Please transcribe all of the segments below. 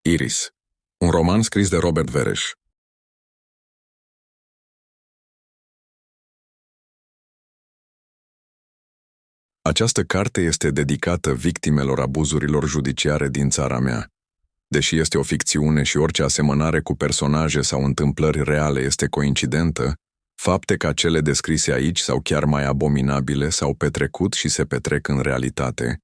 Iris, un roman scris de Robert Vereș. Această carte este dedicată victimelor abuzurilor judiciare din țara mea. Deși este o ficțiune și orice asemănare cu personaje sau întâmplări reale este coincidentă, fapte ca cele descrise aici sau chiar mai abominabile s-au petrecut și se petrec în realitate.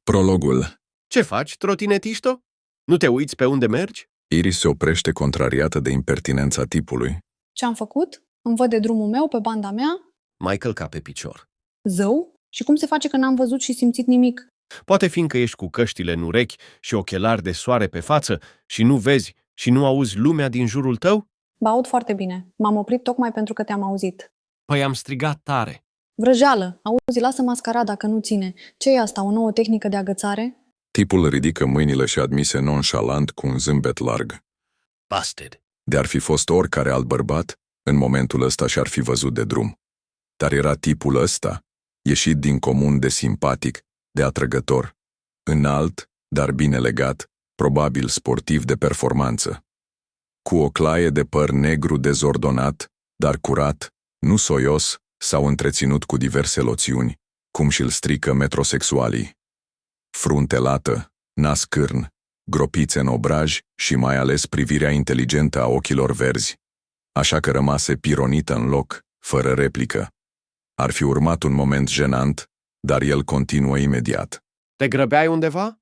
Prologul. Ce faci, trotinetișto? Nu te uiți pe unde mergi? Iris se oprește contrariată de impertinența tipului. Ce-am făcut? Îmi văd de drumul meu pe banda mea? Mai călca pe picior. Zău? Și cum se face că n-am văzut și simțit nimic? Poate fiindcă ești cu căștile în urechi și ochelari de soare pe față și nu vezi și nu auzi lumea din jurul tău? Bă, aud foarte bine. M-am oprit tocmai pentru că te-am auzit. Păi am strigat tare. Vrăjeală! Auzi, lasă mascarada că nu ține. Ce e asta, o nouă tehnică de agățare? Tipul ridică mâinile și admise nonșalant cu un zâmbet larg. Busted. De-ar fi fost oricare alt bărbat, în momentul ăsta și-ar fi văzut de drum. Dar era tipul ăsta, ieșit din comun de simpatic, de atrăgător, înalt, dar bine legat, probabil sportiv de performanță. Cu o claie de păr negru dezordonat, dar curat, nu soios sau întreținut cu diverse loțiuni, cum și-l strică metrosexualii. Frunte lată, nas cârn, gropițe în obraj și mai ales privirea inteligentă a ochilor verzi, așa că rămase pironită în loc, fără replică. Ar fi urmat un moment jenant, dar el continuă imediat. Te grăbeai undeva?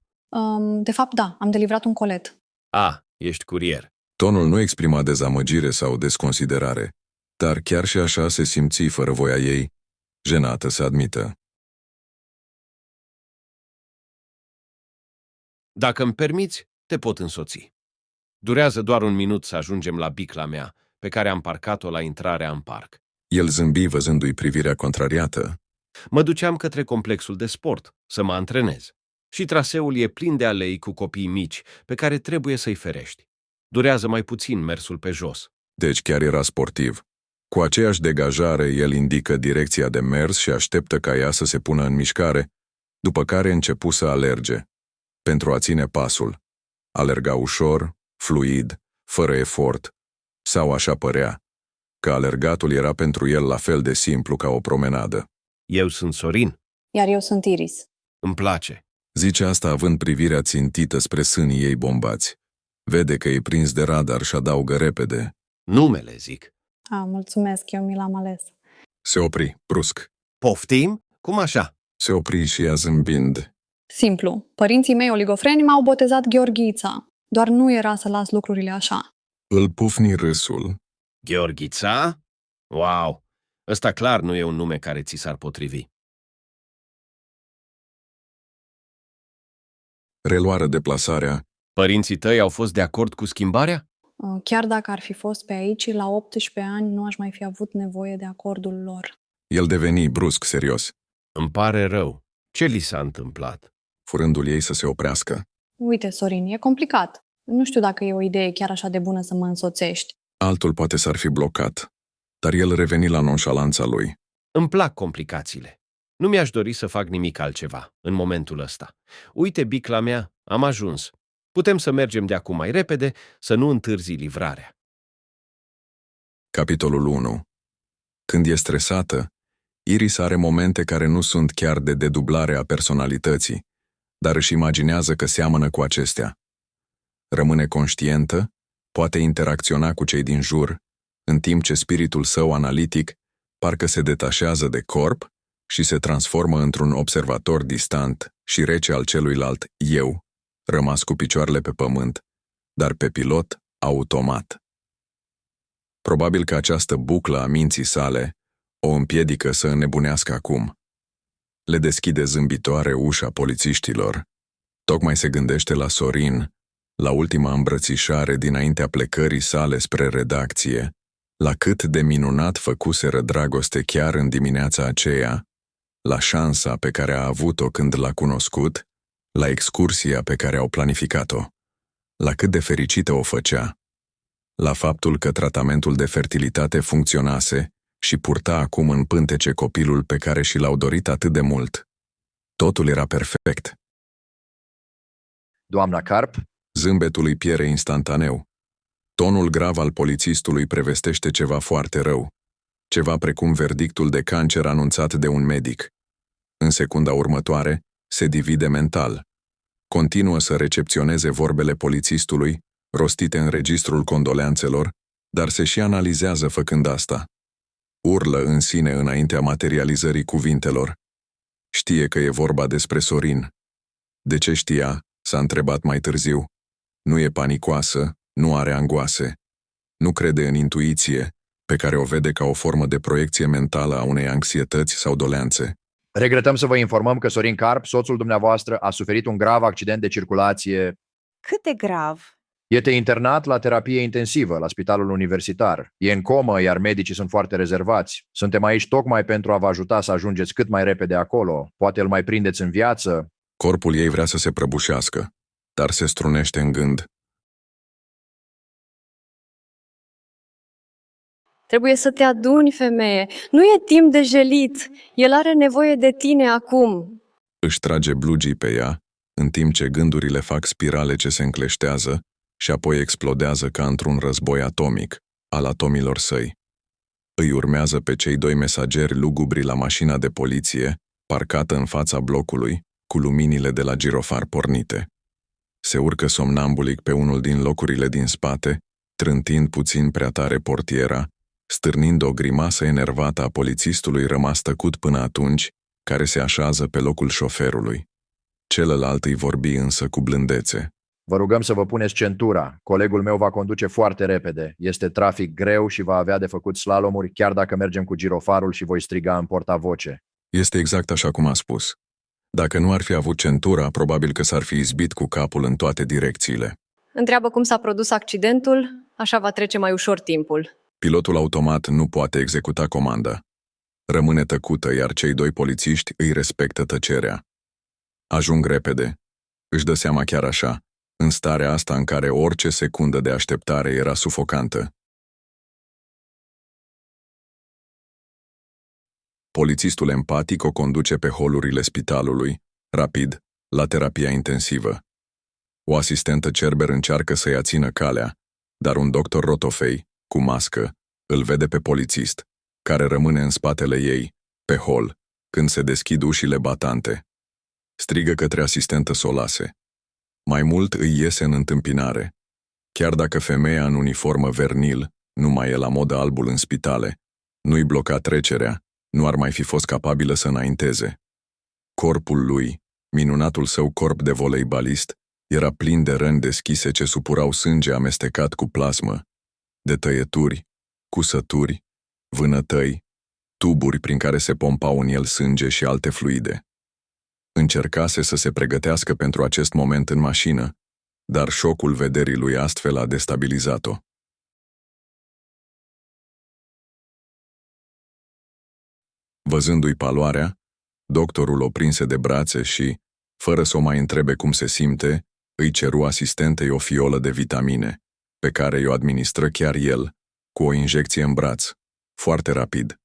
De fapt, da, am delivrat un colet. Ești curier. Tonul nu exprima dezamăgire sau desconsiderare, dar chiar și așa se simți fără voia ei, jenată să admită. Dacă îmi permiți, te pot însoți. Durează doar un minut să ajungem la bicla mea, pe care am parcat-o la intrarea în parc. El zâmbi văzându-i privirea contrariată. Mă duceam către complexul de sport, să mă antrenez. Și traseul e plin de alei cu copii mici, pe care trebuie să-i ferești. Durează mai puțin mersul pe jos. Deci chiar era sportiv. Cu aceeași degajare, el indică direcția de mers și așteptă ca ea să se pună în mișcare, după care începu să alerge, pentru a ține pasul. Alerga ușor, fluid, fără efort, sau așa părea, că alergatul era pentru el la fel de simplu ca o promenadă. Eu sunt Sorin. Iar eu sunt Iris. Îmi place. Zice asta având privirea țintită spre sânii ei bombați. Vede că e prins de radar și adaugă repede. Numele, zic. Mulțumesc, eu mi l-am ales. Se opri, brusc. Poftim? Cum așa? Se opri și ea zâmbind. Simplu. Părinții mei oligofreni m-au botezat Gheorghița. Doar nu era să las lucrurile așa. Îl pufni râsul. Gheorghița? Wow! Ăsta clar nu e un nume care ți s-ar potrivi. Reluară deplasarea. Părinții tăi au fost de acord cu schimbarea? Chiar dacă ar fi fost pe aici, la 18 ani nu aș mai fi avut nevoie de acordul lor. El deveni brusc serios, Îmi pare rău. Ce li s-a întâmplat? furându-l ei să se oprească. Uite, Sorin, e complicat. Nu știu dacă e o idee chiar așa de bună să mă însoțești. Altul poate s-ar fi blocat, dar el reveni la nonșalanța lui. Îmi plac complicațiile. Nu mi-aș dori să fac nimic altceva în momentul ăsta. Uite, bicla mea, am ajuns. Putem să mergem de acum mai repede, să nu întârzi livrarea. Capitolul 1. Când e stresată, Iris are momente care nu sunt chiar de dedublare a personalității, dar își imaginează că seamănă cu acestea. Rămâne conștientă, poate interacționa cu cei din jur, în timp ce spiritul său analitic parcă se detașează de corp și se transformă într-un observator distant și rece al celuilalt eu, rămas cu picioarele pe pământ, dar pe pilot automat. Probabil că această buclă a minții sale o împiedică să înnebunească acum. Le deschide zâmbitoare ușa polițiștilor. Tocmai se gândește la Sorin, la ultima îmbrățișare dinaintea plecării sale spre redacție, la cât de minunat făcuseră dragoste chiar în dimineața aceea, la șansa pe care a avut-o când l-a cunoscut, la excursia pe care au planificat-o, la cât de fericită o făcea, la faptul că tratamentul de fertilitate funcționase și purta acum în pântece copilul pe care și l-au dorit atât de mult. Totul era perfect. Doamna Carp, Zâmbetul îi piere instantaneu. Tonul grav al polițistului prevestește ceva foarte rău. Ceva precum verdictul de cancer anunțat de un medic. În secunda următoare, se divide mental. Continuă să recepționeze vorbele polițistului, rostite în registrul condoleanțelor, dar se și analizează făcând asta. Urlă în sine înaintea materializării cuvintelor. Știe că e vorba despre Sorin. De ce știa? S-a întrebat mai târziu. Nu e panicoasă, nu are angoase. Nu crede în intuiție, pe care o vede ca o formă de proiecție mentală a unei anxietăți sau doleanțe. regretăm să vă informăm că Sorin Carp, soțul dumneavoastră, a suferit un grav accident de circulație. Cât de grav? Este internat la terapie intensivă la spitalul universitar. E în comă, iar medicii sunt foarte rezervați. Suntem aici tocmai pentru a vă ajuta să ajungeți cât mai repede acolo. Poate îl mai prindeți în viață. Corpul ei vrea să se prăbușească, dar se strunește în gând. Trebuie să te aduni, femeie. Nu e timp de jelit. El are nevoie de tine acum. Își trage blugii pe ea, în timp ce gândurile fac spirale ce se încleștează și apoi explodează ca într-un război atomic, al atomilor săi. Îi urmează pe cei doi mesageri lugubri la mașina de poliție, parcată în fața blocului, cu luminile de la girofar pornite. Se urcă somnambulic pe unul din locurile din spate, trântind puțin prea tare portiera, stârnind o grimasă enervată a polițistului rămas tăcut până atunci, care se așează pe locul șoferului. Celălalt îi vorbi însă cu blândețe. Vă rugăm să vă puneți centura. Colegul meu va conduce foarte repede. Este trafic greu și va avea de făcut slalomuri chiar dacă mergem cu girofarul și voi striga în portavoce. Este exact așa cum a spus. Dacă nu ar fi avut centura, probabil că s-ar fi izbit cu capul în toate direcțiile. Întreabă cum s-a produs accidentul, așa va trece mai ușor timpul. Pilotul automat nu poate executa comanda. Rămâne tăcută, iar cei doi polițiști îi respectă tăcerea. Ajung repede. Își dă seama chiar așa, în starea asta în care orice secundă de așteptare era sufocantă. Polițistul empatic o conduce pe holurile spitalului, rapid, la terapia intensivă. O asistentă cerber încearcă să-i ațină calea, dar un doctor rotofei, cu mască, îl vede pe polițist, care rămâne în spatele ei, pe hol, când se deschid ușile batante. Strigă către asistentă să o lase. Mai mult îi iese în întâmpinare. Chiar dacă femeia în uniformă vernil nu mai e la modă albul în spitale, nu-i bloca trecerea, nu ar mai fi fost capabilă să înainteze. Corpul lui, minunatul său corp de voleibalist, era plin de răni deschise ce supurau sânge amestecat cu plasmă, de tăieturi, cusături, vânătăi, tuburi prin care se pompau în el sânge și alte fluide. Încercase să se pregătească pentru acest moment în mașină, dar șocul vederii lui astfel a destabilizat-o. Văzându-i paloarea, doctorul o prinse de brațe și, fără să o mai întrebe cum se simte, îi ceru asistentei o fiolă de vitamine, pe care i-o administră chiar el, cu o injecție în braț, foarte rapid.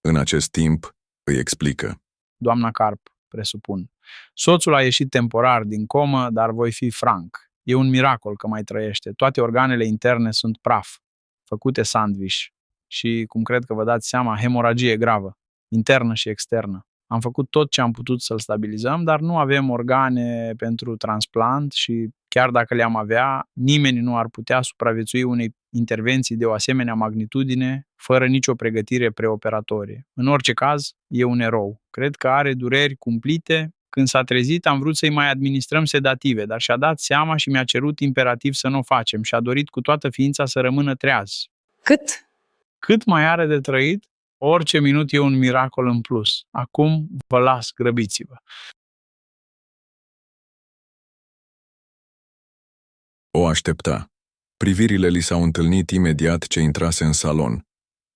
În acest timp, îi explică. Doamna Carp, presupun. Soțul a ieșit temporar din comă, dar voi fi franc. E un miracol că mai trăiește. Toate organele interne sunt praf, făcute sandwich și, cum cred că vă dați seama, hemoragie gravă, internă și externă. Am făcut tot ce am putut să-l stabilizăm, dar nu avem organe pentru transplant și, chiar dacă le-am avea, nimeni nu ar putea supraviețui unei intervenții de o asemenea magnitudine fără nicio pregătire preoperatorie. În orice caz, e un erou. Cred că are dureri cumplite. Când s-a trezit, am vrut să-i mai administrăm sedative, dar și-a dat seama și mi-a cerut imperativ să nu o facem și a dorit cu toată ființa să rămână treaz. Cât? Cât mai are de trăit? Orice minut e un miracol în plus. Acum vă las, grăbiți-vă. O aștepta. Privirile li s-au întâlnit imediat ce intrase în salon.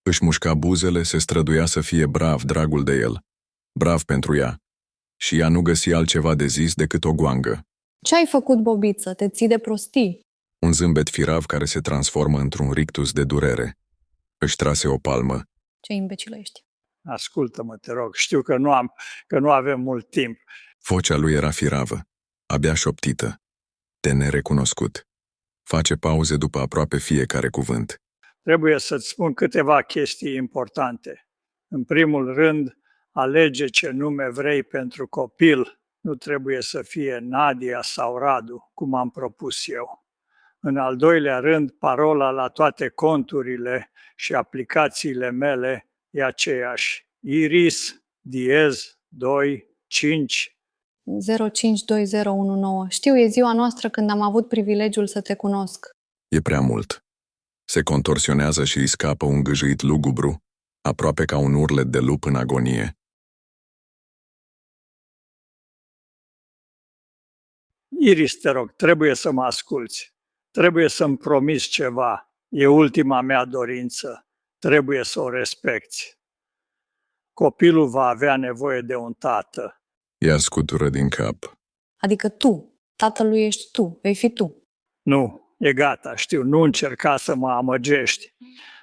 Își mușca buzele, se străduia să fie brav, dragul de el. Brav pentru ea. Și ea nu găsi altceva de zis decât o goangă. Ce ai făcut, bobiță? Te ții de prostii. Un zâmbet firav care se transformă într-un rictus de durere. Își trase o palmă. Ce imbecilă ești. ascultă-mă, te rog, știu că nu avem mult timp. Vocea lui era firavă, abia șoptită, de nerecunoscut. Face pauze după aproape fiecare cuvânt. Trebuie să-ți spun câteva chestii importante. În primul rând, alege ce nume vrei pentru copil. Nu trebuie să fie Nadia sau Radu, cum am propus eu. În al doilea rând, parola la toate conturile și aplicațiile mele e aceeași. Iris, diez, 2, 5. 052019. Știu, e ziua noastră când am avut privilegiul să te cunosc. E prea mult. Se contorsionează și îi scapă un gâjâit lugubru, aproape ca un urlet de lup în agonie. Iris, te rog, trebuie să mă asculți. Trebuie să-mi promiți ceva. E ultima mea dorință. Trebuie să o respecti. Copilul va avea nevoie de un tată. Ea scutură din cap. Adică tu, tatălui ești tu, vei fi tu. Nu, e gata, știu, nu încerca să mă amăgești.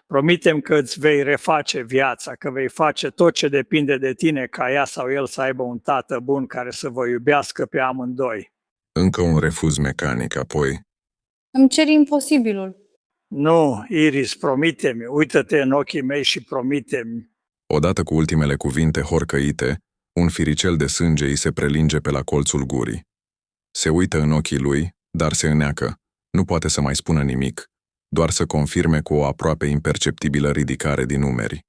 Promitem că îți vei reface viața, că vei face tot ce depinde de tine ca ea sau el să aibă un tată bun care să vă iubească pe amândoi. Încă un refuz mecanic, apoi Îmi ceri imposibilul. Nu, Iris, promite-mi, uită-te în ochii mei și promite-mi. odată cu ultimele cuvinte horcăite, un firicel de sânge îi se prelinge pe la colțul gurii. Se uită în ochii lui, dar se îneacă. Nu poate să mai spună nimic, doar să confirme cu o aproape imperceptibilă ridicare din umeri.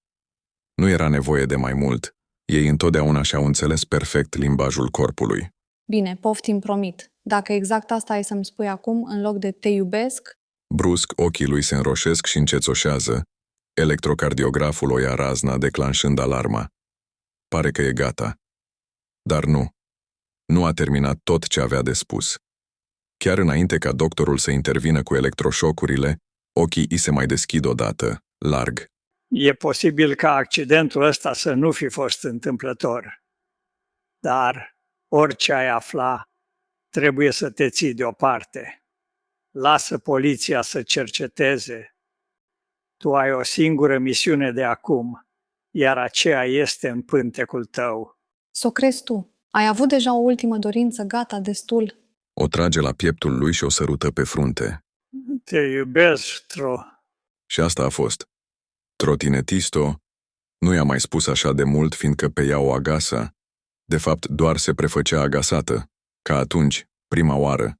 Nu era nevoie de mai mult. Ei întotdeauna și-au înțeles perfect limbajul corpului. Bine, poftim, promit. Dacă exact asta ai să-mi spui acum, în loc de te iubesc, Brusc, ochii lui se înroșesc și încețoșează. Electrocardiograful o ia razna, declanșând alarma. Pare că e gata. Dar nu. Nu a terminat tot ce avea de spus. Chiar înainte ca doctorul să intervină cu electroșocurile, ochii îi se mai deschid odată, larg. E posibil ca accidentul ăsta să nu fi fost întâmplător. Dar orice ai afla, trebuie să te ții deoparte. Lasă poliția să cerceteze. Tu ai o singură misiune de acum, iar aceea este în pântecul tău. s-o crezi tu. Ai avut deja o ultimă dorință, gata, destul. O trage la pieptul lui și o sărută pe frunte. Te iubesc, Tro. Și asta a fost. Trotinetisto nu i-a mai spus așa de mult, fiindcă pe ea o agasa. De fapt, doar se prefăcea agasată, ca atunci, prima oară,